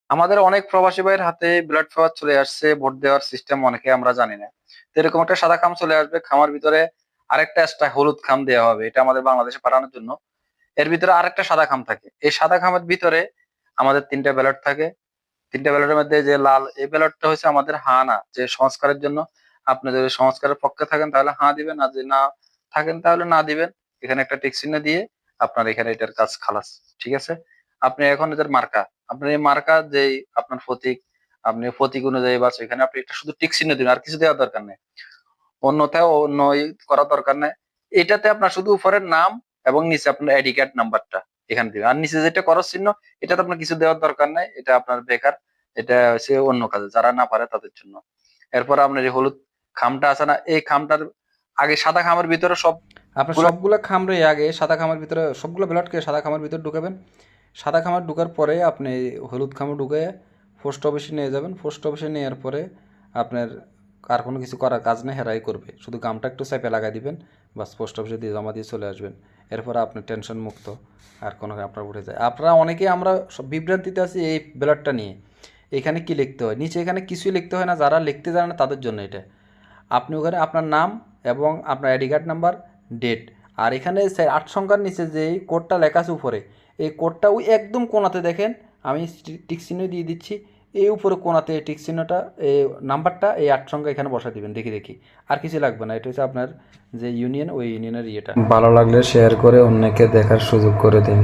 আমাদের অনেক প্রবাসী ভাইয়ের হাতে ব্লাড পেপার চলে আসছে, ভোট দেওয়ার সিস্টেম অনেকে আমরা জানি না। তো এরকম একটা সাদা খাম চলে আসবে, খামার ভিতরে আরেকটা এক্সট্রা হলুদ খাম দেওয়া হবে, এটা আমাদের বাংলাদেশে পাঠানোর জন্য। এর ভিতরে আরেকটা সাদা খাম থাকে, এই সাদা খামের ভিতরে আমাদের তিনটা ব্যালট থাকে। তিনটা ব্যালটের মধ্যে যে লাল, এই ব্যালটটা হচ্ছে আমাদের হা না, যে সংস্কারের জন্য। আপনি যদি সংস্কারের পক্ষে থাকেন তাহলে হা দিবেন, আর যদি না থাকেন তাহলে না দিবেন। এখানে একটা টিক চিহ্ন দিয়ে আপনার এখানে এটার কাজ খালাস। ঠিক আছে। আপনি এখন এটার মার্কা, আপনার এই মার্কা যেই আপনার প্রতীক, আপনি প্রতীক অনুযায়ী বাস এখানে আপনি একটা শুধু টিক চিহ্ন দিবেন, আর কিছু দেওয়ার দরকার নেই। অন্যথায় অন্য করার দরকার নেই। এটাতে আপনার শুধু উপরের নাম এবং নিচে আপনার আইডি কার্ড নাম্বারটা এখানে দিবেন। আর নিচে যেটা করস চিহ্ন, এটাতে আপনার কিছু দেওয়ার দরকার নাই, এটা আপনার বেকার। এটা হচ্ছে অন্য কাজে, যারা না পারে তাদের জন্য। এরপর আপনার এই হলুদ খামটা আছে না, এই খামটার আগে সাদা খামের ভিতরে আপনার সবগুলা। সবগুলো খামরে আগে সাদা খামের ভিতরে সবগুলো ব্লটকে সাদা খামের ভিতরে ঢুকাবেন। সাদা খামার ঢুকার পরে আপনি হলুদ খামে ঢুকে পোস্ট অফিসে নিয়ে যাবেন। পোস্ট অফিসে নেওয়ার পরে আপনার আর কোনো কিছু করার কাজ নেই, হেরাই করবে, শুধু গামটা একটু চাপে লাগাই দিবেন, বাস পোস্ট অফিসে দিয়ে জমা দিয়ে চলে আসবেন। এরপর আপনি টেনশন মুক্ত, আর কোনো আপনার উঠে যায়। আপনারা অনেকেই আমরা সব বিভ্রান্তিতে আছি এই ব্যালটটা নিয়ে। এখানে কি লিখতে হয়, নিচে এখানে কিছুই লিখতে হয় না, যারা লিখতে জানে না তাদের জন্য এটা। আপনি ওখানে আপনার নাম এবং আপনার আইডি কার্ড নাম্বার, ডেট, আর এখানে 8 সংখ্যার নিচে যে কোডটা লেখা আছে উপরে, এই কোডটা ওই একদম কোণাতে দেখেন, আমি টিক চিহ্ন দিয়ে দিচ্ছি। এই উপরে কোণাতে এই টিক চিহ্নটা, এই নাম্বারটা, এই 8 সংখ্যা এখানে বসা দিবেন দেখি দেখি। আর কিছু লাগবে না, এটা হচ্ছে আপনার যে ইউনিয়ন, ওই ইউনিয়নের ইয়েটা। ভালো লাগলে শেয়ার করে অন্যকে দেখার সুযোগ করে দিন।